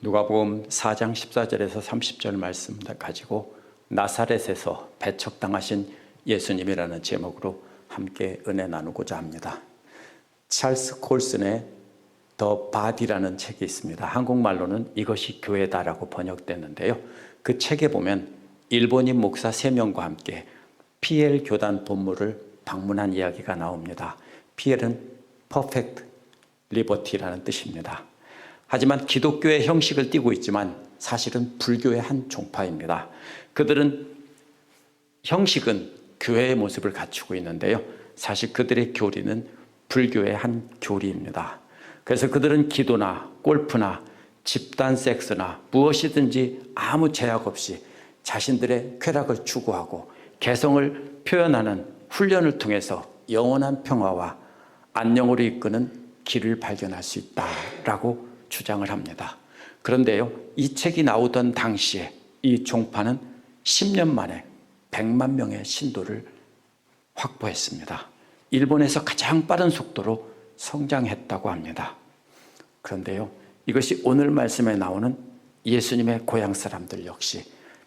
누가복음 4장 14절에서 30절 말씀 가지고 나사렛에서 배척당하신 예수님이라는 제목으로 함께 은혜 나누고자 합니다. 찰스 콜슨의 더 바디라는 책이 있습니다. 한국말로는 이것이 교회다라고 번역됐는데요. 그 책에 보면 일본인 목사 3명과 함께 PL 교단 본부를 방문한 이야기가 나옵니다. PL은 Perfect Liberty라는 뜻입니다. 하지만 기독교의 형식을 띠고 있지만 사실은 불교의 한 종파입니다. 그들은 형식은 교회의 모습을 갖추고 있는데요. 사실 그들의 교리는 불교의 한 교리입니다. 그래서 그들은 기도나 골프나 집단 섹스나 무엇이든지 아무 제약 없이 자신들의 쾌락을 추구하고 개성을 표현하는 훈련을 통해서 영원한 평화와 안녕으로 이끄는 길을 발견할 수 있다라고 주장을 합니다. 그런데요, 이 책이 나오던 당시에 이 종파는 10년 만에 100만 명의 신도를 확보했습니다. 일본에서 가장 빠른 속도로 성장했다고 합니다. 그런데요, 이것이 오늘 말씀에 나오는 예수님의 고향 사람들 역시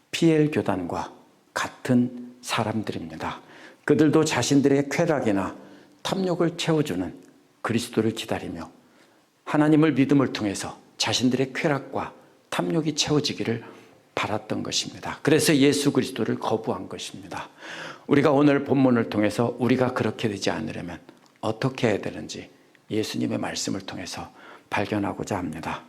PL 교단과 같은 사람들입니다. 그들도 자신들의 쾌락이나 탐욕을 채워주는 그리스도를 기다리며 하나님을 믿음을 통해서 자신들의 쾌락과 탐욕이 채워지기를 바랐던 것입니다. 그래서 예수 그리스도를 거부한 것입니다. 우리가 오늘 본문을 통해서 우리가 그렇게 되지 않으려면 어떻게 해야 되는지 예수님의 말씀을 통해서 발견하고자 합니다.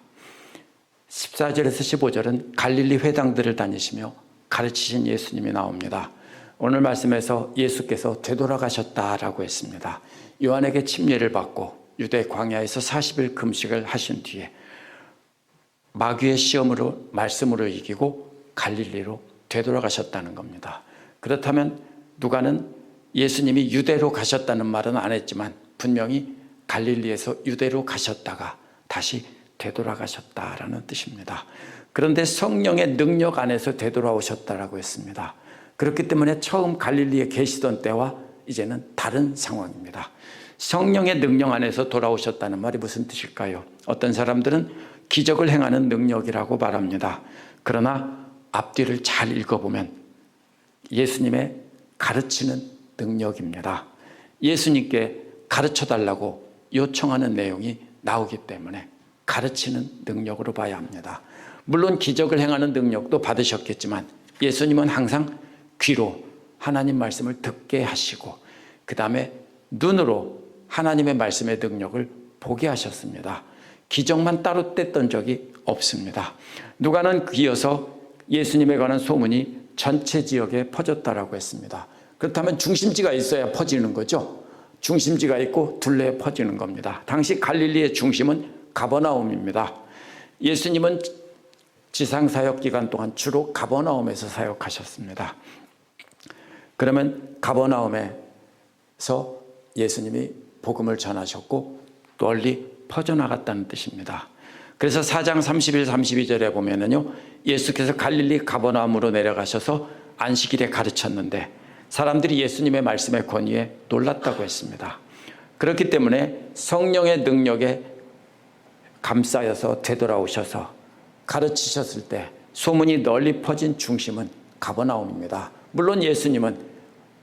14절에서 15절은 갈릴리 회당들을 다니시며 가르치신 예수님이 나옵니다. 오늘 말씀에서 예수께서 되돌아가셨다라고 했습니다. 요한에게 침례를 받고 유대 광야에서 40일 금식을 하신 뒤에 마귀의 시험으로 말씀으로 이기고 갈릴리로 되돌아가셨다는 겁니다. 그렇다면 누가는 예수님이 유대로 가셨다는 말은 안 했지만 분명히 갈릴리에서 유대로 가셨다가 다시 되돌아가셨다라는 뜻입니다. 그런데 성령의 능력 안에서 되돌아오셨다라고 했습니다. 그렇기 때문에 처음 갈릴리에 계시던 때와 이제는 다른 상황입니다. 성령의 능력 안에서 돌아오셨다는 말이 무슨 뜻일까요? 어떤 사람들은 기적을 행하는 능력이라고 말합니다. 그러나 앞뒤를 잘 읽어보면 예수님의 가르치는 능력입니다. 예수님께 가르쳐달라고 요청하는 내용이 나오기 때문에 가르치는 능력으로 봐야 합니다. 물론 기적을 행하는 능력도 받으셨겠지만 예수님은 항상 귀로 하나님 말씀을 듣게 하시고 그 다음에 눈으로 하나님의 말씀의 능력을 보게 하셨습니다. 기적만 따로 뗐던 적이 없습니다. 누가는 이어서 예수님에 관한 소문이 전체 지역에 퍼졌다라고 했습니다. 그렇다면 중심지가 있어야 퍼지는 거죠. 중심지가 있고 둘레에 퍼지는 겁니다. 당시 갈릴리의 중심은 가버나움입니다. 예수님은 지상사역 기간 동안 주로 가버나움에서 사역하셨습니다. 그러면 가버나움에서 예수님이 복음을 전하셨고 널리 퍼져나갔다는 뜻입니다. 그래서 4장 31, 32절에 보면은요, 예수께서 갈릴리 가버나움으로 내려가셔서 안식일에 가르쳤는데 사람들이 예수님의 말씀의 권위에 놀랐다고 했습니다. 그렇기 때문에 성령의 능력에 감싸여서 되돌아오셔서 가르치셨을 때 소문이 널리 퍼진 중심은 가버나움입니다. 물론 예수님은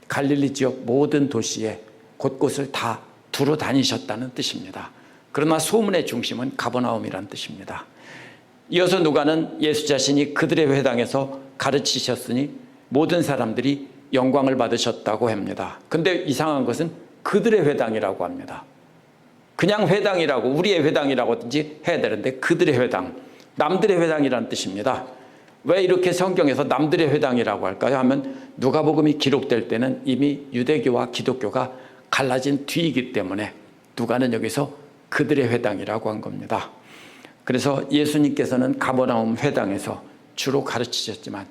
갈릴리 지역 모든 도시에 곳곳을 다 두루 다니셨다는 뜻입니다. 그러나 소문의 중심은 가버나움이라는 뜻입니다. 이어서 누가는 예수 자신이 그들의 회당에서 가르치셨으니 모든 사람들이 영광을 받으셨다고 합니다. 근데 이상한 것은 그들의 회당이라고 합니다. 그냥 회당이라고 우리의 회당이라고든지 해야 되는데 그들의 회당, 남들의 회당이라는 뜻입니다. 왜 이렇게 성경에서 남들의 회당이라고 할까요? 하면 누가복음이 기록될 때는 이미 유대교와 기독교가 갈라진 뒤이기 때문에 누가는 여기서 그들의 회당이라고 한 겁니다. 그래서 예수님께서는 가버나움 회당에서 주로 가르치셨지만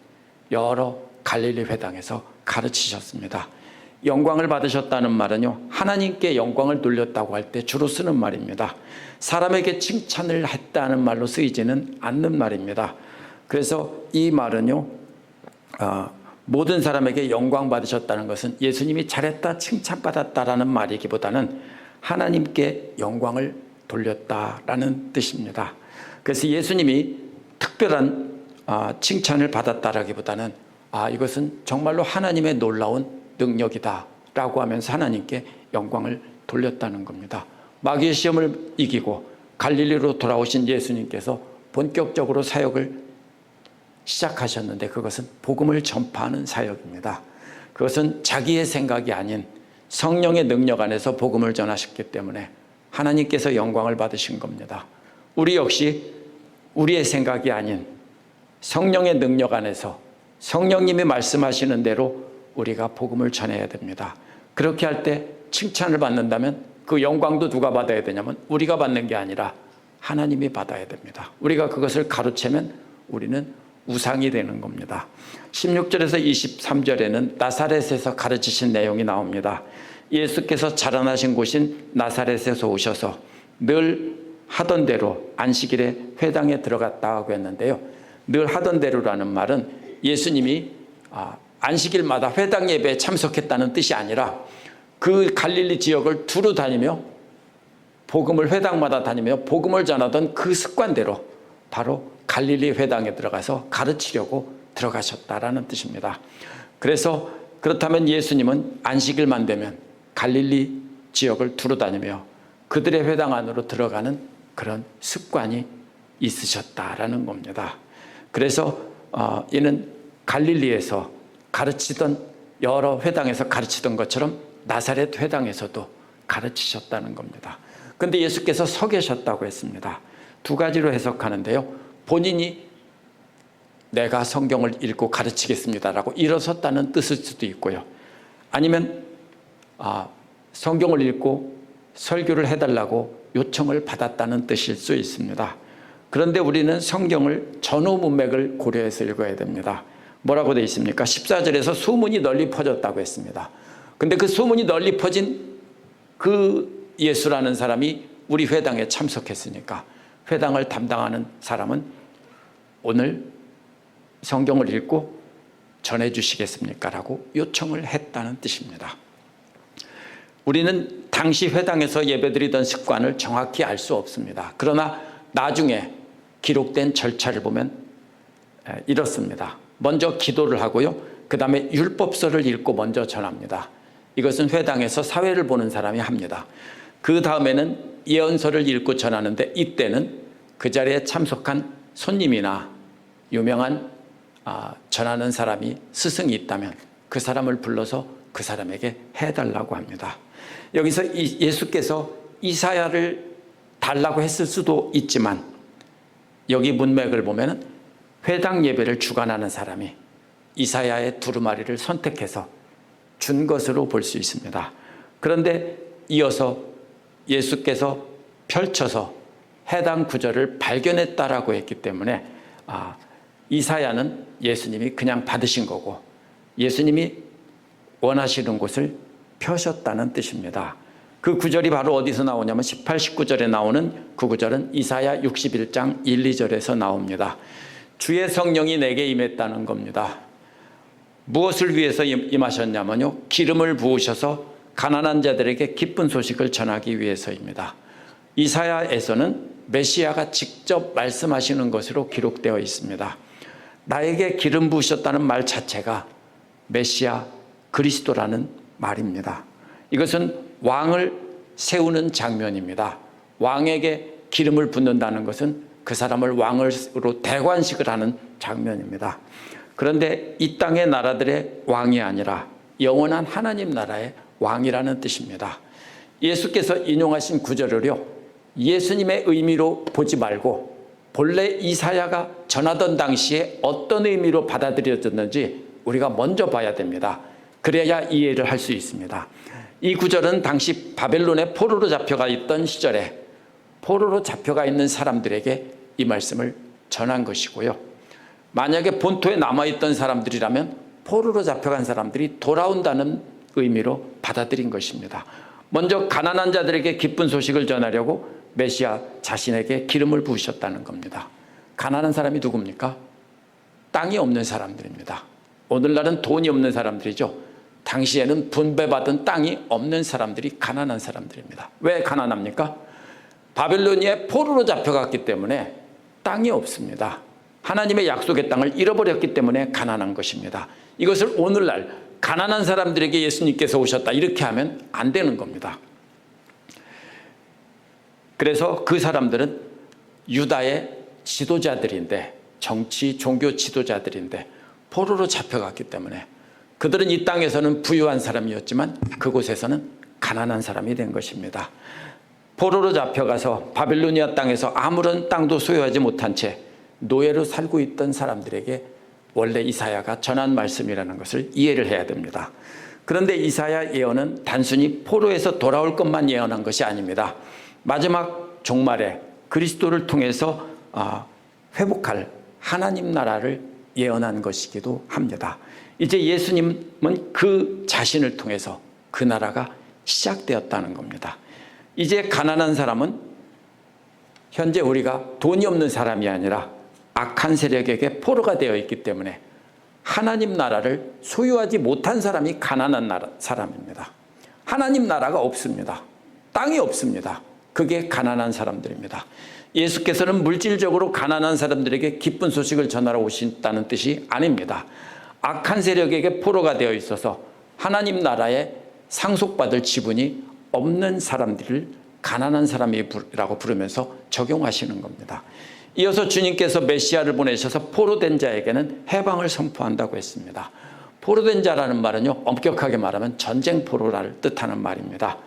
여러 갈릴리 회당에서 가르치셨습니다. 영광을 받으셨다는 말은요, 하나님께 영광을 돌렸다고 할 때 주로 쓰는 말입니다. 사람에게 칭찬을 했다는 말로 쓰이지는 않는 말입니다. 그래서 이 말은요, 모든 사람에게 영광 받으셨다는 것은 예수님이 잘했다 칭찬받았다라는 말이기보다는 하나님께 영광을 돌렸다라는 뜻입니다. 그래서 예수님이 특별한 칭찬을 받았다라기보다는 이것은 정말로 하나님의 놀라운 능력이다라고 하면서 하나님께 영광을 돌렸다는 겁니다. 마귀의 시험을 이기고 갈릴리로 돌아오신 예수님께서 본격적으로 사역을 시작하셨는데 그것은 복음을 전파하는 사역입니다. 그것은 자기의 생각이 아닌 성령의 능력 안에서 복음을 전하셨기 때문에 하나님께서 영광을 받으신 겁니다. 우리 역시 우리의 생각이 아닌 성령의 능력 안에서 성령님이 말씀하시는 대로 우리가 복음을 전해야 됩니다. 그렇게 할 때 칭찬을 받는다면 그 영광도 누가 받아야 되냐면 우리가 받는 게 아니라 하나님이 받아야 됩니다. 우리가 그것을 가로채면 우리는 우상이 되는 겁니다. 16절에서 23절에는 나사렛에서 가르치신 내용이 나옵니다. 예수께서 자라나신 곳인 나사렛에서 오셔서 늘 하던 대로 안식일에 회당에 들어갔다고 했는데요. 늘 하던 대로라는 말은 예수님이 안식일마다 회당 예배에 참석했다는 뜻이 아니라 그 갈릴리 지역을 두루 다니며 복음을 회당마다 다니며 복음을 전하던 그 습관대로 바로 갈릴리 회당에 들어가서 가르치려고 들어가셨다라는 뜻입니다. 그래서 그렇다면 예수님은 안식일만 되면 갈릴리 지역을 두루 다니며 그들의 회당 안으로 들어가는 그런 습관이 있으셨다라는 겁니다. 그래서 이는 갈릴리에서 가르치던 여러 회당에서 가르치던 것처럼 나사렛 회당에서도 가르치셨다는 겁니다. 그런데 예수께서 서 계셨다고 했습니다. 두 가지로 해석하는데요. 본인이 내가 성경을 읽고 가르치겠습니다라고 일어섰다는 뜻일 수도 있고요. 아니면 성경을 읽고 설교를 해달라고 요청을 받았다는 뜻일 수 있습니다. 그런데 우리는 성경을 전후 문맥을 고려해서 읽어야 됩니다. 뭐라고 되어 있습니까? 14절에서 소문이 널리 퍼졌다고 했습니다. 근데 그 소문이 널리 퍼진 그 예수라는 사람이 우리 회당에 참석했으니까 회당을 담당하는 사람은 오늘 성경을 읽고 전해주시겠습니까? 라고 요청을 했다는 뜻입니다. 우리는 당시 회당에서 예배드리던 습관을 정확히 알 수 없습니다. 그러나 나중에 기록된 절차를 보면 이렇습니다. 먼저 기도를 하고요. 그 다음에 율법서를 읽고 먼저 전합니다. 이것은 회당에서 사회를 보는 사람이 합니다. 그 다음에는 예언서를 읽고 전하는데 이때는 그 자리에 참석한 손님이나 유명한 전하는 사람이 스승이 있다면 그 사람을 불러서 그 사람에게 해달라고 합니다. 여기서 예수께서 이사야를 달라고 했을 수도 있지만 여기 문맥을 보면 회당 예배를 주관하는 사람이 이사야의 두루마리를 선택해서 준 것으로 볼 수 있습니다. 그런데 이어서 예수께서 펼쳐서 해당 구절을 발견했다라고 했기 때문에 이사야는 예수님이 그냥 받으신 거고 예수님이 원하시는 곳을 펴셨다는 뜻입니다. 그 구절이 바로 어디서 나오냐면 18, 19절에 나오는 그 구절은 이사야 61장 1, 2절에서 나옵니다. 주의 성령이 내게 임했다는 겁니다. 무엇을 위해서 임하셨냐면요. 기름을 부으셔서 가난한 자들에게 기쁜 소식을 전하기 위해서입니다. 이사야에서는 메시아가 직접 말씀하시는 것으로 기록되어 있습니다. 나에게 기름 부으셨다는 말 자체가 메시아 그리스도라는 말입니다. 이것은 왕을 세우는 장면입니다. 왕에게 기름을 붓는다는 것은 그 사람을 왕으로 대관식을 하는 장면입니다. 그런데 이 땅의 나라들의 왕이 아니라 영원한 하나님 나라의 왕이라는 뜻입니다. 예수께서 인용하신 구절을요, 예수님의 의미로 보지 말고 본래 이사야가 전하던 당시에 어떤 의미로 받아들여졌는지 우리가 먼저 봐야 됩니다. 그래야 이해를 할 수 있습니다. 이 구절은 당시 바벨론에 포로로 잡혀가 있던 시절에 포로로 잡혀가 있는 사람들에게 이 말씀을 전한 것이고요. 만약에 본토에 남아있던 사람들이라면 포로로 잡혀간 사람들이 돌아온다는 의미로 받아들인 것입니다. 먼저 가난한 자들에게 기쁜 소식을 전하려고 메시아 자신에게 기름을 부으셨다는 겁니다. 가난한 사람이 누굽니까? 땅이 없는 사람들입니다. 오늘날은 돈이 없는 사람들이죠. 당시에는 분배받은 땅이 없는 사람들이 가난한 사람들입니다. 왜 가난합니까? 바벨로니에 포로로 잡혀갔기 때문에 땅이 없습니다. 하나님의 약속의 땅을 잃어버렸기 때문에 가난한 것입니다. 이것을 오늘날 가난한 사람들에게 예수님께서 오셨다 이렇게 하면 안 되는 겁니다. 그래서 그 사람들은 유다의 지도자들인데, 정치 종교 지도자들인데 포로로 잡혀갔기 때문에 그들은 이 땅에서는 부유한 사람이었지만 그곳에서는 가난한 사람이 된 것입니다. 포로로 잡혀가서 바빌로니아 땅에서 아무런 땅도 소유하지 못한 채 노예로 살고 있던 사람들에게 원래 이사야가 전한 말씀이라는 것을 이해를 해야 됩니다. 그런데 이사야 예언은 단순히 포로에서 돌아올 것만 예언한 것이 아닙니다. 마지막 종말에 그리스도를 통해서 회복할 하나님 나라를 예언한 것이기도 합니다. 이제 예수님은 그 자신을 통해서 그 나라가 시작되었다는 겁니다. 이제 가난한 사람은 현재 우리가 돈이 없는 사람이 아니라 악한 세력에게 포로가 되어 있기 때문에 하나님 나라를 소유하지 못한 사람이 가난한 사람입니다. 하나님 나라가 없습니다. 땅이 없습니다. 그게 가난한 사람들입니다. 예수께서는 물질적으로 가난한 사람들에게 기쁜 소식을 전하러 오신다는 뜻이 아닙니다. 악한 세력에게 포로가 되어 있어서 하나님 나라에 상속받을 지분이 없는 사람들을 가난한 사람이라고 부르면서 적용하시는 겁니다. 이어서 주님께서 메시아를 보내셔서 포로된 자에게는 해방을 선포한다고 했습니다. 포로된 자라는 말은요, 엄격하게 말하면 전쟁 포로를 뜻하는 말입니다.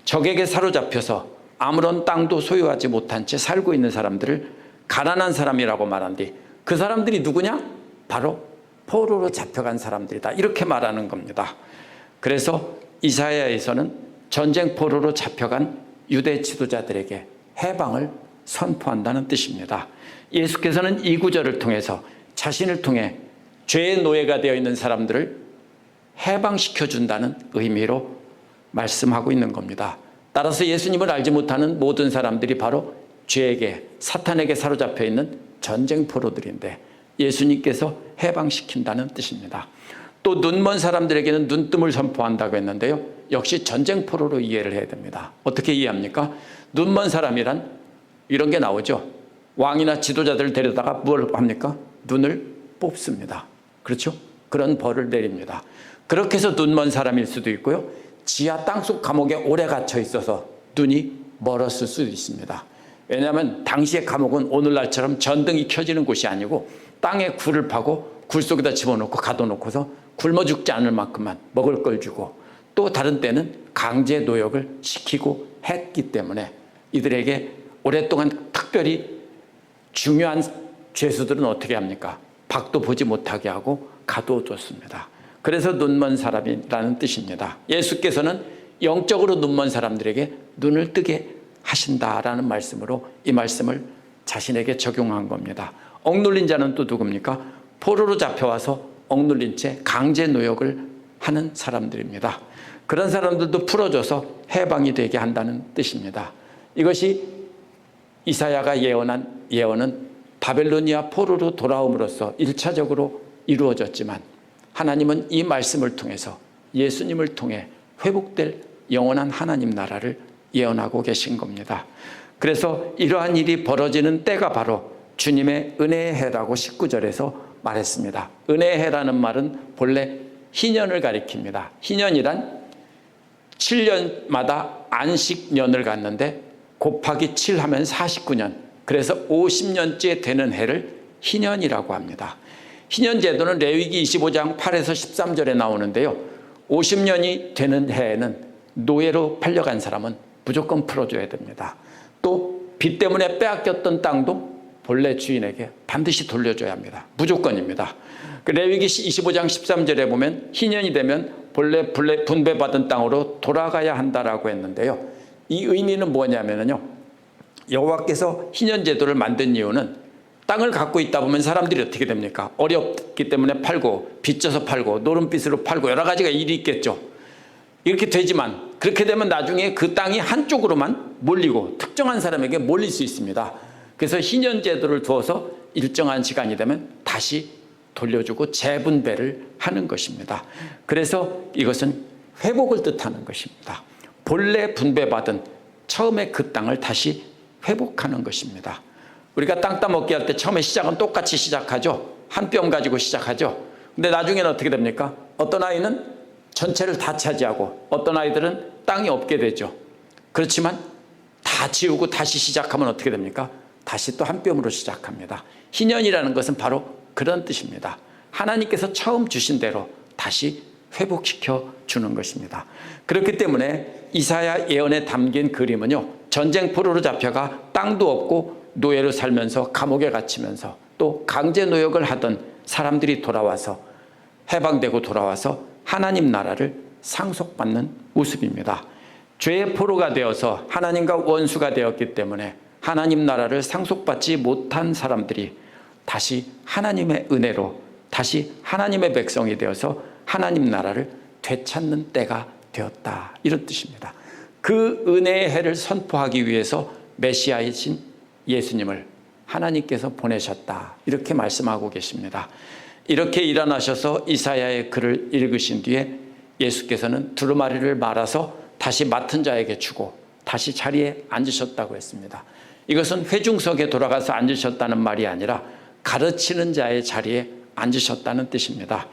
적에게 사로잡혀서 아무런 땅도 소유하지 못한 채 살고 있는 사람들을 가난한 사람이라고 말한 뒤 그 사람들이 누구냐? 바로 포로로 잡혀간 사람들이다, 이렇게 말하는 겁니다. 그래서 이사야에서는 전쟁 포로로 잡혀간 유대 지도자들에게 해방을 선포한다는 뜻입니다. 예수께서는 이 구절을 통해서 자신을 통해 죄의 노예가 되어 있는 사람들을 해방시켜준다는 의미로 말씀하고 있는 겁니다. 따라서 예수님을 알지 못하는 모든 사람들이 바로 죄에게, 사탄에게 사로잡혀 있는 전쟁 포로들인데 예수님께서 해방시킨다는 뜻입니다. 또 눈먼 사람들에게는 눈뜸을 선포한다고 했는데요, 역시 전쟁 포로로 이해를 해야 됩니다. 어떻게 이해합니까? 눈먼 사람이란 이런 게 나오죠. 왕이나 지도자들을 데려다가 뭘 합니까? 눈을 뽑습니다. 그렇죠? 그런 벌을 내립니다. 그렇게 해서 눈먼 사람일 수도 있고요, 지하 땅속 감옥에 오래 갇혀 있어서 눈이 멀었을 수도 있습니다. 왜냐하면 당시의 감옥은 오늘날처럼 전등이 켜지는 곳이 아니고 땅에 굴을 파고 굴 속에다 집어넣고 가둬놓고서 굶어 죽지 않을 만큼만 먹을 걸 주고, 또 다른 때는 강제 노역을 시키고 했기 때문에 이들에게 오랫동안 특별히 중요한 죄수들은 어떻게 합니까? 밖도 보지 못하게 하고 가두어뒀습니다. 그래서 눈먼 사람이라는 뜻입니다. 예수께서는 영적으로 눈먼 사람들에게 눈을 뜨게 하신다라는 말씀으로 이 말씀을 자신에게 적용한 겁니다. 억눌린 자는 또 누굽니까? 포로로 잡혀와서 억눌린 채 강제 노역을 하는 사람들입니다. 그런 사람들도 풀어줘서 해방이 되게 한다는 뜻입니다. 이것이 이사야가 예언한 예언은 바벨로니아 포로로 돌아옴으로써 1차적으로 이루어졌지만, 하나님은 이 말씀을 통해서 예수님을 통해 회복될 영원한 하나님 나라를 예언하고 계신 겁니다. 그래서 이러한 일이 벌어지는 때가 바로 주님의 은혜의 해라고 19절에서 말했습니다. 은혜의 해라는 말은 본래 희년을 가리킵니다. 희년이란 7년마다 안식년을 갖는데 곱하기 7 하면 49년, 그래서 50년째 되는 해를 희년이라고 합니다. 희년 제도는 레위기 25장 8에서 13절에 나오는데요, 50년이 되는 해에는 노예로 팔려간 사람은 무조건 풀어줘야 됩니다. 또 빚 때문에 빼앗겼던 땅도 본래 주인에게 반드시 돌려줘야 합니다. 무조건입니다. 레위기 25장 13절에 보면 희년이 되면 본래 분배받은 땅으로 돌아가야 한다라고 했는데요, 이 의미는 뭐냐면요, 여호와께서 희년 제도를 만든 이유는 땅을 갖고 있다 보면 사람들이 어떻게 됩니까? 어렵기 때문에 팔고, 빚져서 팔고, 노름빚으로 팔고, 여러 가지가 일이 있겠죠. 이렇게 되지만 그렇게 되면 나중에 그 땅이 한쪽으로만 몰리고 특정한 사람에게 몰릴 수 있습니다. 그래서 희년 제도를 두어서 일정한 시간이 되면 다시 돌려주고 재분배를 하는 것입니다. 그래서 이것은 회복을 뜻하는 것입니다. 본래 분배받은 처음에 그 땅을 다시 회복하는 것입니다. 우리가 땅 따먹기 할 때 처음에 시작은 똑같이 시작하죠. 한 뼘 가지고 시작하죠. 근데 나중에는 어떻게 됩니까? 어떤 아이는 전체를 다 차지하고 어떤 아이들은 땅이 없게 되죠. 그렇지만 다 지우고 다시 시작하면 어떻게 됩니까? 다시 또 한 뼘으로 시작합니다. 희년이라는 것은 바로 그런 뜻입니다. 하나님께서 처음 주신 대로 다시 회복시켜 주는 것입니다. 그렇기 때문에 이사야 예언에 담긴 그림은요, 전쟁포로로 잡혀가 땅도 없고 노예로 살면서 감옥에 갇히면서 또 강제 노역을 하던 사람들이 돌아와서 해방되고 돌아와서 하나님 나라를 상속받는 모습입니다. 죄의 포로가 되어서 하나님과 원수가 되었기 때문에 하나님 나라를 상속받지 못한 사람들이 다시 하나님의 은혜로 다시 하나님의 백성이 되어서 하나님 나라를 되찾는 때가 되었다, 이런 뜻입니다. 그 은혜의 해를 선포하기 위해서 메시아이신 예수님을 하나님께서 보내셨다, 이렇게 말씀하고 계십니다. 이렇게 일어나셔서 이사야의 글을 읽으신 뒤에 예수께서는 두루마리를 말아서 다시 맡은 자에게 주고 다시 자리에 앉으셨다고 했습니다. 이것은 회중석에 돌아가서 앉으셨다는 말이 아니라 가르치는 자의 자리에 앉으셨다는 뜻입니다.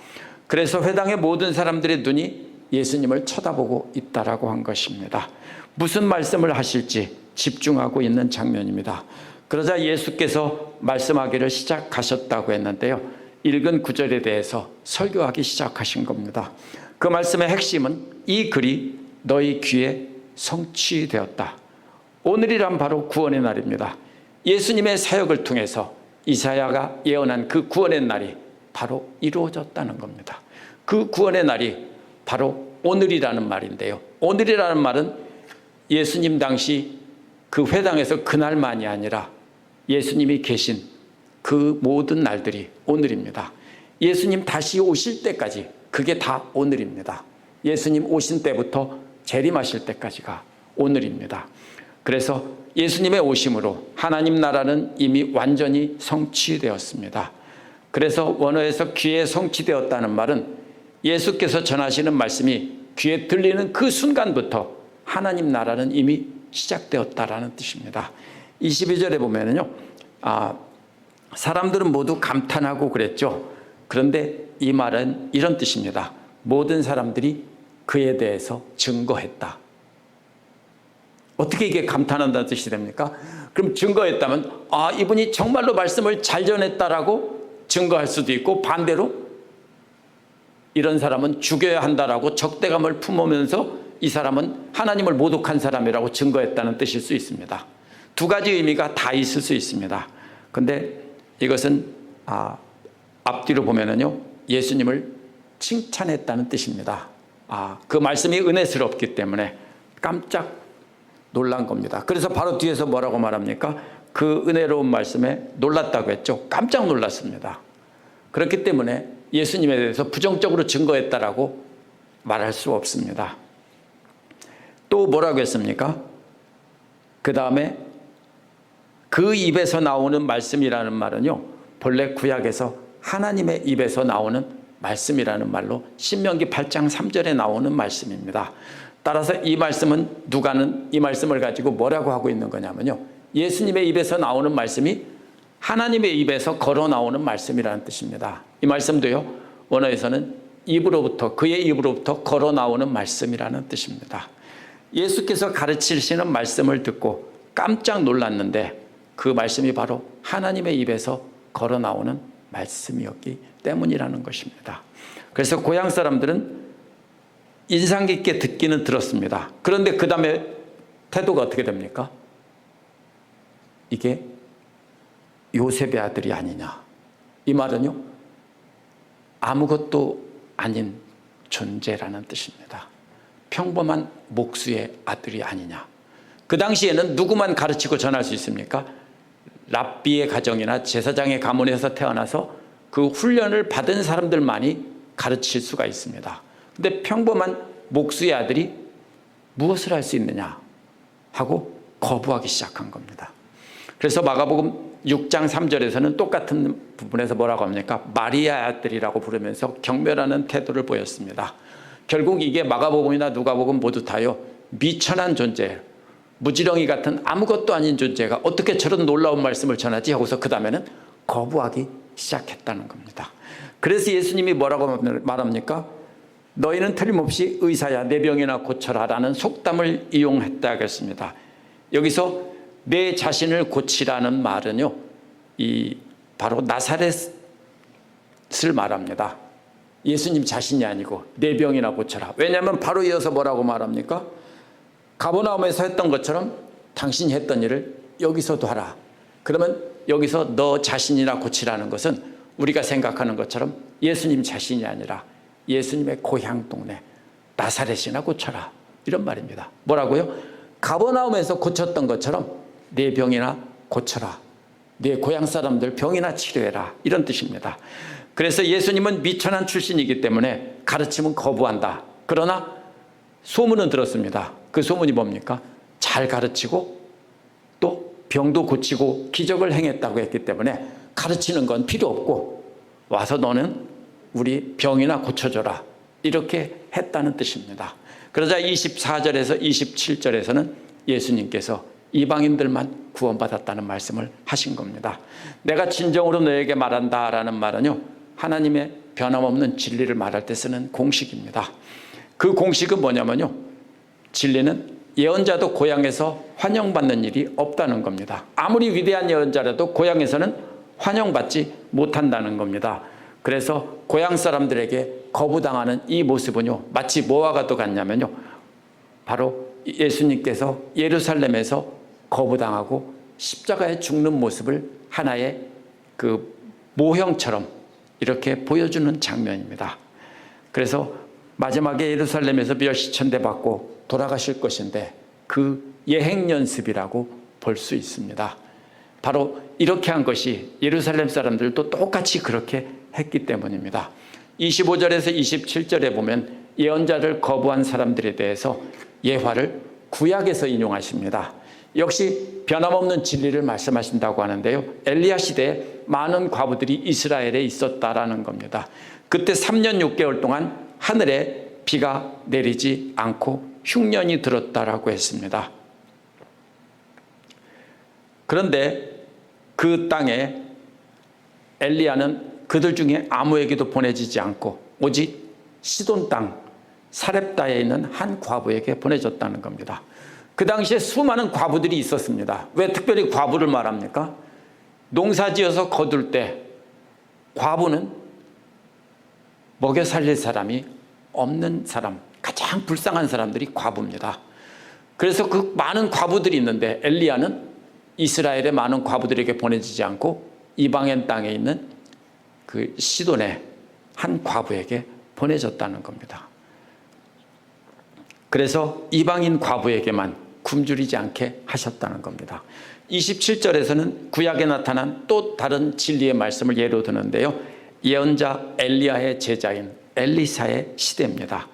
그래서 회당의 모든 사람들의 눈이 예수님을 쳐다보고 있다라고 한 것입니다. 무슨 말씀을 하실지 집중하고 있는 장면입니다. 그러자 예수께서 말씀하기를 시작하셨다고 했는데요, 읽은 구절에 대해서 설교하기 시작하신 겁니다. 그 말씀의 핵심은 이 글이 너희 귀에 성취되었다. 오늘이란 바로 구원의 날입니다. 예수님의 사역을 통해서 이사야가 예언한 그 구원의 날이 바로 이루어졌다는 겁니다. 그 구원의 날이 바로 오늘이라는 말인데요, 오늘이라는 말은 예수님 당시 그 회당에서 그날만이 아니라 예수님이 계신 그 모든 날들이 오늘입니다. 예수님 다시 오실 때까지 그게 다 오늘입니다. 예수님 오신 때부터 재림하실 때까지가 오늘입니다. 그래서 예수님의 오심으로 하나님 나라는 이미 완전히 성취되었습니다. 그래서 원어에서 귀에 성취되었다는 말은 예수께서 전하시는 말씀이 귀에 들리는 그 순간부터 하나님 나라는 이미 시작되었다라는 뜻입니다. 22절에 보면은요, 사람들은 모두 감탄하고 그랬죠. 그런데 이 말은 이런 뜻입니다. 모든 사람들이 그에 대해서 증거했다. 어떻게 이게 감탄한다는 뜻이 됩니까? 그럼 증거했다면 이분이 정말로 말씀을 잘 전했다라고 증거할 수도 있고, 반대로 이런 사람은 죽여야 한다라고 적대감을 품으면서 이 사람은 하나님을 모독한 사람이라고 증거했다는 뜻일 수 있습니다. 두 가지 의미가 다 있을 수 있습니다. 그런데 이것은 앞뒤로 보면은요, 예수님을 칭찬했다는 뜻입니다. 그 말씀이 은혜스럽기 때문에 깜짝 놀란 겁니다. 그래서 바로 뒤에서 뭐라고 말합니까? 그 은혜로운 말씀에 놀랐다고 했죠. 깜짝 놀랐습니다. 그렇기 때문에 예수님에 대해서 부정적으로 증거했다라고 말할 수 없습니다. 또 뭐라고 했습니까? 그 다음에 그 입에서 나오는 말씀이라는 말은요, 본래 구약에서 하나님의 입에서 나오는 말씀이라는 말로 신명기 8장 3절에 나오는 말씀입니다. 따라서 이 말씀은 누가는 이 말씀을 가지고 뭐라고 하고 있는 거냐면요, 예수님의 입에서 나오는 말씀이 하나님의 입에서 걸어 나오는 말씀이라는 뜻입니다. 이 말씀도요, 원어에서는 입으로부터, 그의 입으로부터 걸어 나오는 말씀이라는 뜻입니다. 예수께서 가르치시는 말씀을 듣고 깜짝 놀랐는데 그 말씀이 바로 하나님의 입에서 걸어 나오는 말씀이었기 때문이라는 것입니다. 그래서 고향 사람들은 인상 깊게 듣기는 들었습니다. 그런데 그 다음에 태도가 어떻게 됩니까? 이게 요셉의 아들이 아니냐. 이 말은요, 아무것도 아닌 존재라는 뜻입니다. 평범한 목수의 아들이 아니냐. 그 당시에는 누구만 가르치고 전할 수 있습니까? 랍비의 가정이나 제사장의 가문에서 태어나서 그 훈련을 받은 사람들만이 가르칠 수가 있습니다. 근데 평범한 목수의 아들이 무엇을 할 수 있느냐 하고 거부하기 시작한 겁니다. 그래서 마가복음 6장 3절에서는 똑같은 부분에서 뭐라고 합니까? 마리아의 아들이라고 부르면서 경멸하는 태도를 보였습니다. 결국 이게 마가복음이나 누가복음 모두 다요, 미천한 존재, 무지렁이 같은 아무것도 아닌 존재가 어떻게 저런 놀라운 말씀을 전하지 하고서 그 다음에는 거부하기 시작했다는 겁니다. 그래서 예수님이 뭐라고 말합니까? 너희는 틀림없이 의사야 내 병이나 고쳐라 라는 속담을 이용했다 하겠습니다. 여기서 내 자신을 고치라는 말은요, 바로 나사렛을 말합니다. 예수님 자신이 아니고 내 병이나 고쳐라. 왜냐하면 바로 이어서 뭐라고 말합니까? 가버나움에서 했던 것처럼 당신이 했던 일을 여기서도 하라. 그러면 여기서 너 자신이나 고치라는 것은 우리가 생각하는 것처럼 예수님 자신이 아니라 예수님의 고향 동네 나사렛이나 고쳐라, 이런 말입니다. 뭐라고요? 가버나움에서 고쳤던 것처럼 내 병이나 고쳐라. 내 고향 사람들 병이나 치료해라, 이런 뜻입니다. 그래서 예수님은 미천한 출신이기 때문에 가르침은 거부한다. 그러나 소문은 들었습니다. 그 소문이 뭡니까? 잘 가르치고 또 병도 고치고 기적을 행했다고 했기 때문에 가르치는 건 필요 없고 와서 너는 우리 병이나 고쳐줘라, 이렇게 했다는 뜻입니다. 그러자 24절에서 27절에서는 예수님께서 이방인들만 구원받았다는 말씀을 하신 겁니다. 내가 진정으로 너에게 말한다 라는 말은요, 하나님의 변함없는 진리를 말할 때 쓰는 공식입니다. 그 공식은 뭐냐면요, 진리는 예언자도 고향에서 환영받는 일이 없다는 겁니다. 아무리 위대한 예언자라도 고향에서는 환영받지 못한다는 겁니다. 그래서 고향 사람들에게 거부당하는 이 모습은요, 마치 뭐와 같냐면요, 바로 예수님께서 예루살렘에서 거부당하고 십자가에 죽는 모습을 하나의 그 모형처럼 이렇게 보여주는 장면입니다. 그래서 마지막에 예루살렘에서 멸시천대 받고 돌아가실 것인데 그 예행 연습이라고 볼 수 있습니다. 바로 이렇게 한 것이 예루살렘 사람들도 똑같이 그렇게 했기 때문입니다. 25절에서 27절에 보면 예언자를 거부한 사람들에 대해서 예화를 구약에서 인용하십니다. 역시 변함없는 진리를 말씀하신다고 하는데요, 엘리야 시대에 많은 과부들이 이스라엘에 있었다라는 겁니다. 그때 3년 6개월 동안 하늘에 비가 내리지 않고 흉년이 들었다라고 했습니다. 그런데 그 땅에 엘리야는 그들 중에 아무에게도 보내지지 않고 오직 시돈 땅 사렙다에 있는 한 과부에게 보내졌다는 겁니다. 그 당시에 수많은 과부들이 있었습니다. 왜 특별히 과부를 말합니까? 농사지어서 거둘 때 과부는 먹여 살릴 사람이 없는 사람, 가장 불쌍한 사람들이 과부입니다. 그래서 그 많은 과부들이 있는데 엘리야는 이스라엘의 많은 과부들에게 보내지지 않고 이방인 땅에 있는 그 시돈의 한 과부에게 보내졌다는 겁니다. 그래서 이방인 과부에게만 굶주리지 않게 하셨다는 겁니다. 27절에서는 구약에 나타난 또 다른 진리의 말씀을 예로 드는데요, 예언자 엘리야의 제자인 엘리사의 시대입니다.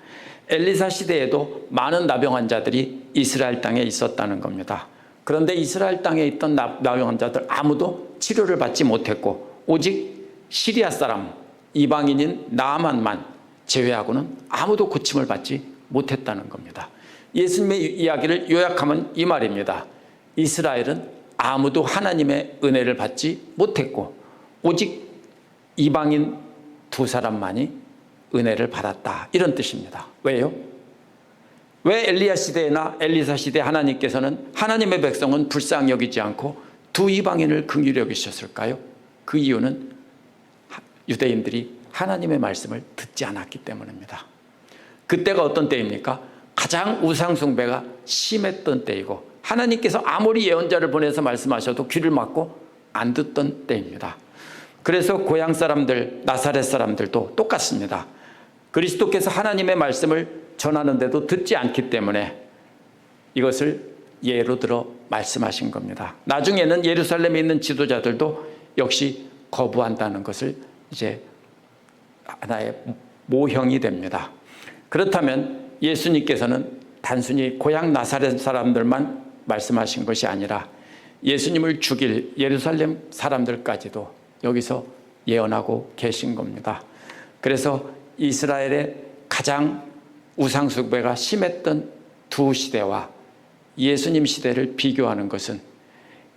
엘리사 시대에도 많은 나병 환자들이 이스라엘 땅에 있었다는 겁니다. 그런데 이스라엘 땅에 있던 나병 환자들 아무도 치료를 받지 못했고 오직 시리아 사람 이방인인 나아만만 제외하고는 아무도 고침을 받지 못했다는 겁니다. 예수님의 이야기를 요약하면 이 말입니다. 이스라엘은 아무도 하나님의 은혜를 받지 못했고 오직 이방인 두 사람만이 은혜를 받았다, 이런 뜻입니다. 왜요? 왜 엘리야 시대나 엘리사 시대 하나님께서는 하나님의 백성은 불쌍히 여기지 않고 두 이방인을 긍휼히 여기셨을까요? 그 이유는 유대인들이 하나님의 말씀을 듣지 않았기 때문입니다. 그때가 어떤 때입니까? 가장 우상 숭배가 심했던 때이고 하나님께서 아무리 예언자를 보내서 말씀하셔도 귀를 막고 안 듣던 때입니다. 그래서 고향 사람들, 나사렛 사람들도 똑같습니다. 그리스도께서 하나님의 말씀을 전하는데도 듣지 않기 때문에 이것을 예로 들어 말씀하신 겁니다. 나중에는 예루살렘에 있는 지도자들도 역시 거부한다는 것을 이제 하나의 모형이 됩니다. 그렇다면 예수님께서는 단순히 고향 나사렛 사람들만 말씀하신 것이 아니라 예수님을 죽일 예루살렘 사람들까지도 여기서 예언하고 계신 겁니다. 그래서 이스라엘의 가장 우상숭배가 심했던 두 시대와 예수님 시대를 비교하는 것은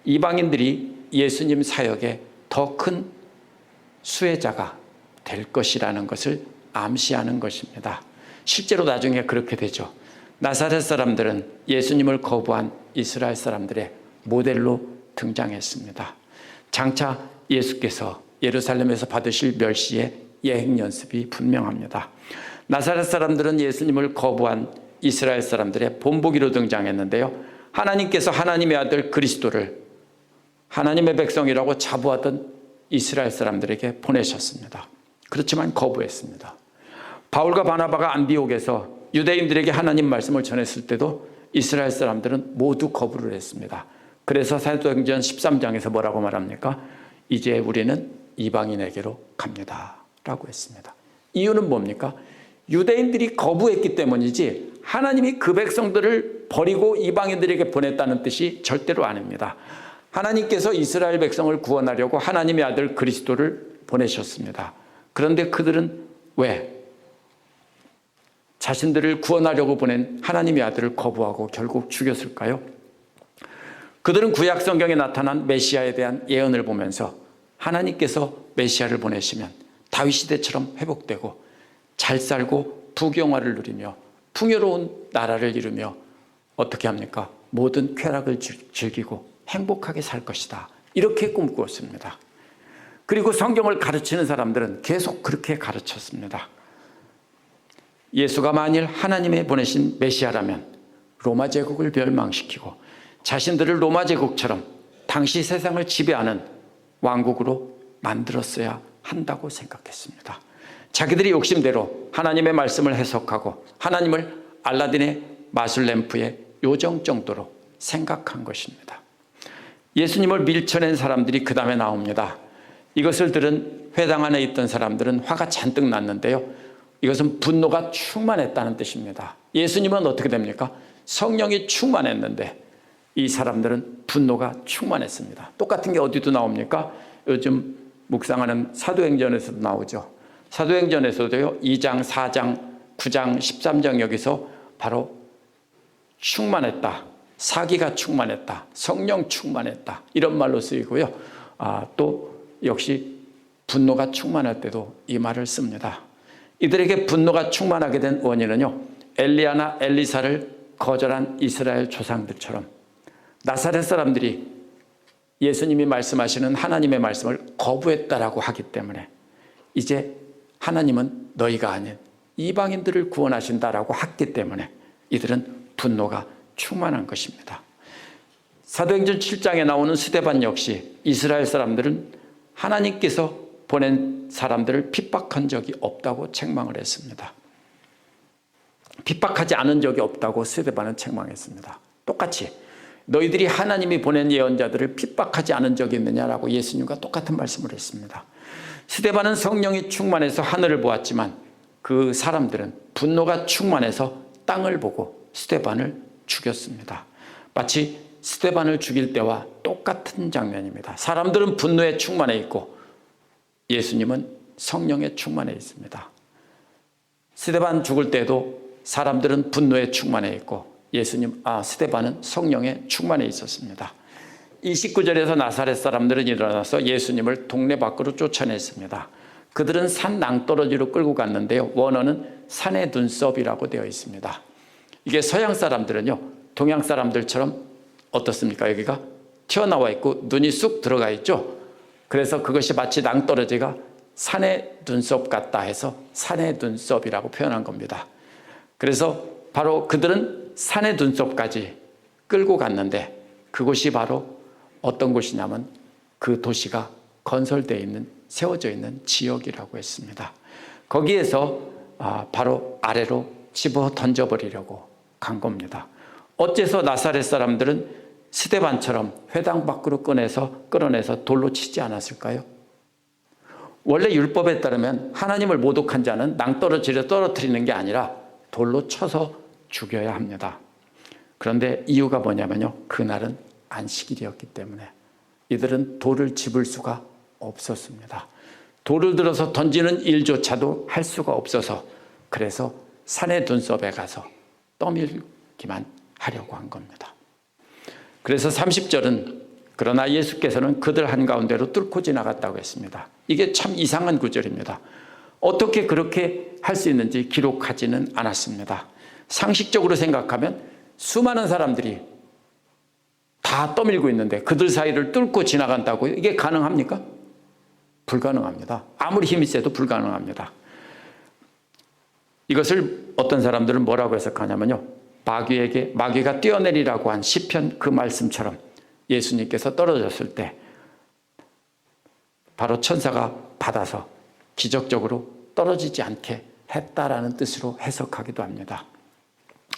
이방인들이 예수님 사역에 더 큰 수혜자가 될 것이라는 것을 암시하는 것입니다. 실제로 나중에 그렇게 되죠. 나사렛 사람들은 예수님을 거부한 이스라엘 사람들의 모델로 등장했습니다. 장차 예수께서 예루살렘에서 받으실 멸시의 예행 연습이 분명합니다. 나사렛 사람들은 예수님을 거부한 이스라엘 사람들의 본보기로 등장했는데요. 하나님께서 하나님의 아들 그리스도를 하나님의 백성이라고 자부하던 이스라엘 사람들에게 보내셨습니다. 그렇지만 거부했습니다. 바울과 바나바가 안디옥에서 유대인들에게 하나님 말씀을 전했을 때도 이스라엘 사람들은 모두 거부를 했습니다. 그래서 사도행전 13장에서 뭐라고 말합니까? 이제 우리는 이방인에게로 갑니다 라고 했습니다. 이유는 뭡니까? 유대인들이 거부했기 때문이지 하나님이 그 백성들을 버리고 이방인들에게 보냈다는 뜻이 절대로 아닙니다. 하나님께서 이스라엘 백성을 구원하려고 하나님의 아들 그리스도를 보내셨습니다. 그런데 그들은 왜 자신들을 구원하려고 보낸 하나님의 아들을 거부하고 결국 죽였을까요? 그들은 구약 성경에 나타난 메시아에 대한 예언을 보면서 하나님께서 메시아를 보내시면 다윗 시대처럼 회복되고 잘 살고 부경화를 누리며 풍요로운 나라를 이루며 어떻게 합니까? 모든 쾌락을 즐기고 행복하게 살 것이다. 이렇게 꿈꾸었습니다. 그리고 성경을 가르치는 사람들은 계속 그렇게 가르쳤습니다. 예수가 만일 하나님의 보내신 메시아라면 로마 제국을 멸망시키고 자신들을 로마 제국처럼 당시 세상을 지배하는 왕국으로 만들었어야 한다고 생각했습니다. 자기들이 욕심대로 하나님의 말씀을 해석하고 하나님을 알라딘의 마술 램프의 요정 정도로 생각한 것입니다. 예수님을 밀쳐낸 사람들이 그 다음에 나옵니다. 이것을 들은 회당 안에 있던 사람들은 화가 잔뜩 났는데요. 이것은 분노가 충만했다는 뜻입니다. 예수님은 어떻게 됩니까? 성령이 충만했는데 이 사람들은 분노가 충만했습니다. 똑같은 게 어디도 나옵니까? 요즘 묵상하는 사도행전에서도 나오죠. 사도행전에서도요. 2장, 4장, 9장, 13장 여기서 바로 충만했다. 사기가 충만했다. 성령 충만했다. 이런 말로 쓰이고요. 또 역시 분노가 충만할 때도 이 말을 씁니다. 이들에게 분노가 충만하게 된 원인은요. 엘리야나 엘리사를 거절한 이스라엘 조상들처럼 나사렛 사람들이 예수님이 말씀하시는 하나님의 말씀을 거부했다라고 하기 때문에 이제 하나님은 너희가 아닌 이방인들을 구원하신다라고 했기 때문에 이들은 분노가 충만한 것입니다. 사도행전 7장에 나오는 스데반 역시 이스라엘 사람들은 하나님께서 보낸 사람들을 핍박한 적이 없다고 책망을 했습니다. 핍박하지 않은 적이 없다고 스데반은 책망했습니다. 똑같이 너희들이 하나님이 보낸 예언자들을 핍박하지 않은 적이 있느냐라고 예수님과 똑같은 말씀을 했습니다. 스데반은 성령이 충만해서 하늘을 보았지만 그 사람들은 분노가 충만해서 땅을 보고 스데반을 죽였습니다. 마치 스데반을 죽일 때와 똑같은 장면입니다. 사람들은 분노에 충만해 있고 예수님은 성령에 충만해 있습니다. 스데반 죽을 때도 사람들은 분노에 충만해 있고 스데반은 성령에 충만해 있었습니다. 29절에서 나사렛 사람들은 일어나서 예수님을 동네 밖으로 쫓아냈습니다. 그들은 산 낭떠러지로 끌고 갔는데요. 원어는 산의 눈썹이라고 되어 있습니다. 이게 서양 사람들은요. 동양 사람들처럼 어떻습니까? 여기가 튀어나와 있고 눈이 쑥 들어가 있죠. 그래서 그것이 마치 낭떠러지가 산의 눈썹 같다 해서 산의 눈썹이라고 표현한 겁니다. 그래서 바로 그들은 산의 눈썹까지 끌고 갔는데 그곳이 바로 어떤 곳이냐면 그 도시가 건설되어 있는 세워져 있는 지역이라고 했습니다. 거기에서 바로 아래로 집어 던져버리려고 간 겁니다. 어째서 나사렛 사람들은 스데반처럼 회당 밖으로 끌어내서 돌로 치지 않았을까요? 원래 율법에 따르면 하나님을 모독한 자는 낭떠러지를 떨어뜨리는 게 아니라 돌로 쳐서 죽여야 합니다. 그런데 이유가 뭐냐면요. 그날은 안식일이었기 때문에 이들은 돌을 집을 수가 없었습니다. 돌을 들어서 던지는 일조차도 할 수가 없어서 그래서 산의 눈썹에 가서 떠밀기만 하려고 한 겁니다. 그래서 30절은 그러나 예수께서는 그들 한가운데로 뚫고 지나갔다고 했습니다. 이게 참 이상한 구절입니다. 어떻게 그렇게 할 수 있는지 기록하지는 않았습니다. 상식적으로 생각하면 수많은 사람들이 다 떠밀고 있는데 그들 사이를 뚫고 지나간다고요? 이게 가능합니까? 불가능합니다. 아무리 힘이 세도 불가능합니다. 이것을 어떤 사람들은 뭐라고 해석하냐면요, 마귀가 뛰어내리라고 한 시편 그 말씀처럼 예수님께서 떨어졌을 때 바로 천사가 받아서 기적적으로 떨어지지 않게 했다라는 뜻으로 해석하기도 합니다.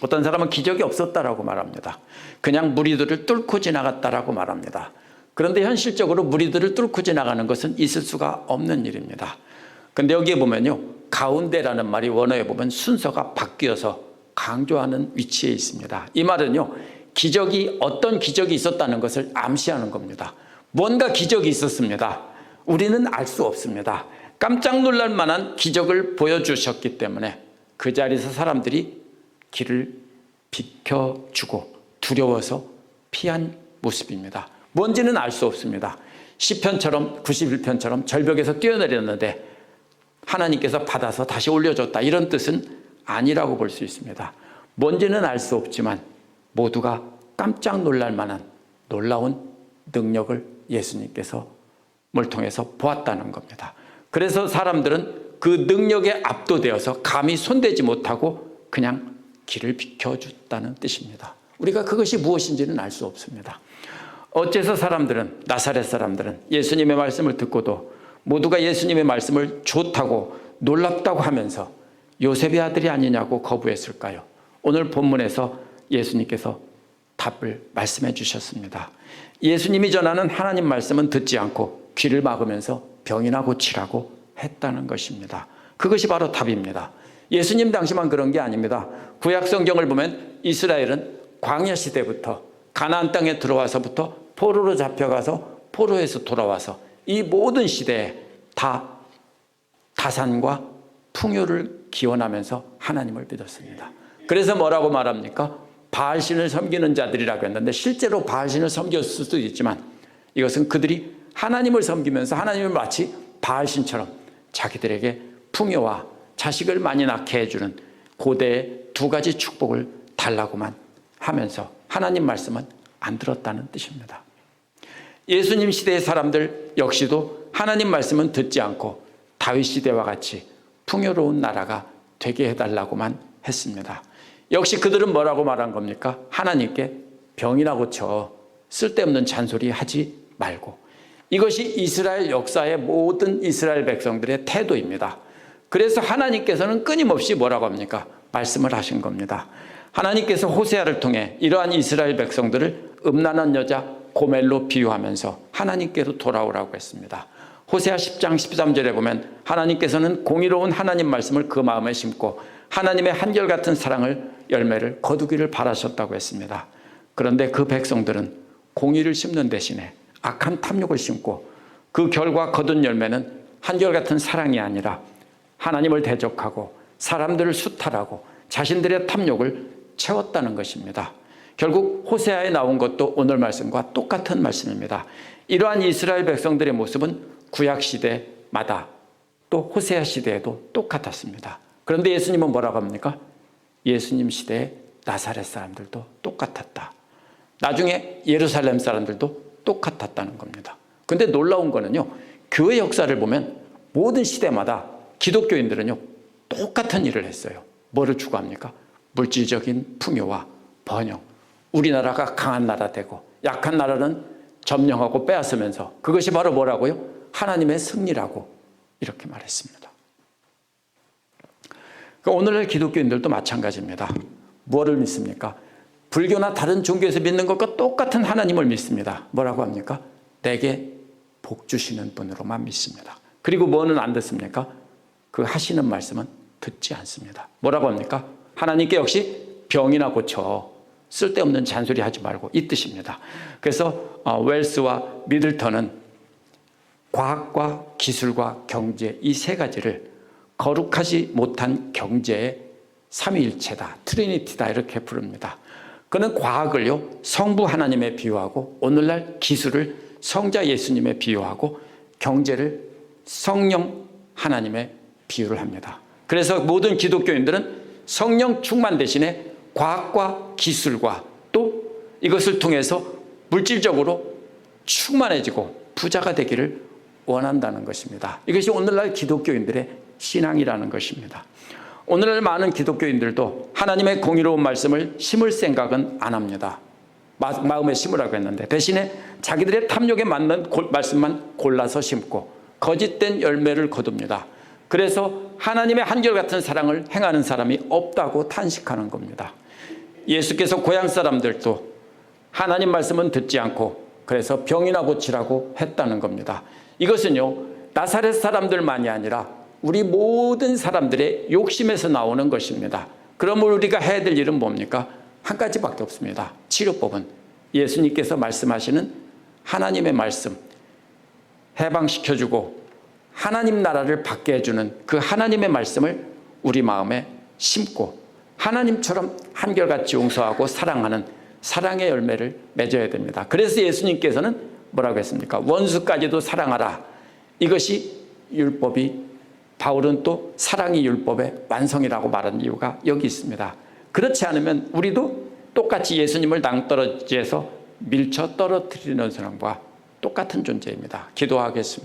어떤 사람은 기적이 없었다라고 말합니다. 그냥 무리들을 뚫고 지나갔다라고 말합니다. 그런데 현실적으로 무리들을 뚫고 지나가는 것은 있을 수가 없는 일입니다. 근데 여기에 보면요, 가운데라는 말이 원어에 보면 순서가 바뀌어서 강조하는 위치에 있습니다. 이 말은요, 어떤 기적이 있었다는 것을 암시하는 겁니다. 뭔가 기적이 있었습니다. 우리는 알 수 없습니다. 깜짝 놀랄 만한 기적을 보여주셨기 때문에 그 자리에서 사람들이 길을 비켜주고 두려워서 피한 모습입니다. 뭔지는 알 수 없습니다. 시편처럼 91편처럼 절벽에서 뛰어내렸는데 하나님께서 받아서 다시 올려줬다, 이런 뜻은 아니라고 볼 수 있습니다. 뭔지는 알 수 없지만 모두가 깜짝 놀랄 만한 놀라운 능력을 예수님께서 뭘 통해서 보았다는 겁니다. 그래서 사람들은 그 능력에 압도되어서 감히 손대지 못하고 그냥 길을 비켜줬다는 뜻입니다. 우리가 그것이 무엇인지는 알 수 없습니다. 어째서 나사렛 사람들은 예수님의 말씀을 듣고도 모두가 예수님의 말씀을 좋다고 놀랍다고 하면서 요셉의 아들이 아니냐고 거부했을까요? 오늘 본문에서 예수님께서 답을 말씀해 주셨습니다. 예수님이 전하는 하나님 말씀은 듣지 않고 귀를 막으면서 병이나 고치라고 했다는 것입니다. 그것이 바로 답입니다. 예수님 당시만 그런 게 아닙니다. 구약 성경을 보면 이스라엘은 광야 시대부터 가나안 땅에 들어와서부터 포로로 잡혀가서 포로에서 돌아와서 이 모든 시대에 다 다산과 풍요를 기원하면서 하나님을 믿었습니다. 그래서 뭐라고 말합니까? 바알신을 섬기는 자들이라고 했는데 실제로 바알신을 섬겼을 수도 있지만 이것은 그들이 하나님을 섬기면서 하나님을 마치 바알신처럼 자기들에게 풍요와 자식을 많이 낳게 해주는 고대의 두 가지 축복을 달라고만 하면서 하나님 말씀은 안 들었다는 뜻입니다. 예수님 시대의 사람들 역시도 하나님 말씀은 듣지 않고 다윗 시대와 같이 풍요로운 나라가 되게 해달라고만 했습니다. 역시 그들은 뭐라고 말한 겁니까? 하나님께 병이나 고쳐, 쓸데없는 잔소리 하지 말고. 이것이 이스라엘 역사의 모든 이스라엘 백성들의 태도입니다. 그래서 하나님께서는 끊임없이 뭐라고 합니까? 말씀을 하신 겁니다. 하나님께서 호세아를 통해 이러한 이스라엘 백성들을 음란한 여자 고멜로 비유하면서 하나님께로 돌아오라고 했습니다. 호세아 10장 13절에 보면 하나님께서는 공의로운 하나님 말씀을 그 마음에 심고 하나님의 한결같은 사랑을 열매를 거두기를 바라셨다고 했습니다. 그런데 그 백성들은 공의를 심는 대신에 악한 탐욕을 심고 그 결과 거둔 열매는 한결같은 사랑이 아니라 하나님을 대적하고 사람들을 수탈하고 자신들의 탐욕을 채웠다는 것입니다. 결국 호세아에 나온 것도 오늘 말씀과 똑같은 말씀입니다. 이러한 이스라엘 백성들의 모습은 구약 시대마다 또 호세아 시대에도 똑같았습니다. 그런데 예수님은 뭐라고 합니까? 예수님 시대의 나사렛 사람들도 똑같았다. 나중에 예루살렘 사람들도 똑같았다는 겁니다. 그런데 놀라운 거는요, 교회 역사를 보면 모든 시대마다 기독교인들은요 똑같은 일을 했어요. 뭐를 추구합니까? 물질적인 풍요와 번영. 우리나라가 강한 나라 되고 약한 나라는 점령하고 빼앗으면서 그것이 바로 뭐라고요? 하나님의 승리라고 이렇게 말했습니다. 오늘날 기독교인들도 마찬가지입니다. 무엇을 믿습니까? 불교나 다른 종교에서 믿는 것과 똑같은 하나님을 믿습니다. 뭐라고 합니까? 내게 복 주시는 분으로만 믿습니다. 그리고 뭐는 안 듣습니까? 그 하시는 말씀은 듣지 않습니다. 뭐라고 합니까? 하나님께 역시 병이나 고쳐, 쓸데없는 잔소리 하지 말고, 이 뜻입니다. 그래서 웰스와 미들턴은 과학과 기술과 경제, 이 세 가지를 거룩하지 못한 경제의 삼위일체다, 트리니티다, 이렇게 부릅니다. 그는 과학을요 성부 하나님에 비유하고 오늘날 기술을 성자 예수님에 비유하고 경제를 성령 하나님에 비유를 합니다. 그래서 모든 기독교인들은 성령 충만 대신에 과학과 기술과 또 이것을 통해서 물질적으로 충만해지고 부자가 되기를 원한다는 것입니다. 이것이 오늘날 기독교인들의 신앙이라는 것입니다. 오늘날 많은 기독교인들도 하나님의 공의로운 말씀을 심을 생각은 안 합니다. 마음에 심으라고 했는데 대신에 자기들의 탐욕에 맞는 말씀만 골라서 심고 거짓된 열매를 거둡니다. 그래서 하나님의 한결같은 사랑을 행하는 사람이 없다고 탄식하는 겁니다. 예수께서 고향 사람들도 하나님 말씀은 듣지 않고 그래서 병이나 고치라고 했다는 겁니다. 이것은요 나사렛 사람들만이 아니라 우리 모든 사람들의 욕심에서 나오는 것입니다. 그러면 우리가 해야 될 일은 뭡니까? 한 가지밖에 없습니다. 치료법은 예수님께서 말씀하시는 하나님의 말씀, 해방시켜주고 하나님 나라를 받게 해주는 그 하나님의 말씀을 우리 마음에 심고 하나님처럼 한결같이 용서하고 사랑하는 사랑의 열매를 맺어야 됩니다. 그래서 예수님께서는 뭐라고 했습니까? 원수까지도 사랑하라. 이것이 율법이, 바울은 또 사랑이 율법의 완성이라고 말한 이유가 여기 있습니다. 그렇지 않으면 우리도 똑같이 예수님을 낭떠러지에서 밀쳐 떨어뜨리는 사람과 똑같은 존재입니다. 기도하겠습니다.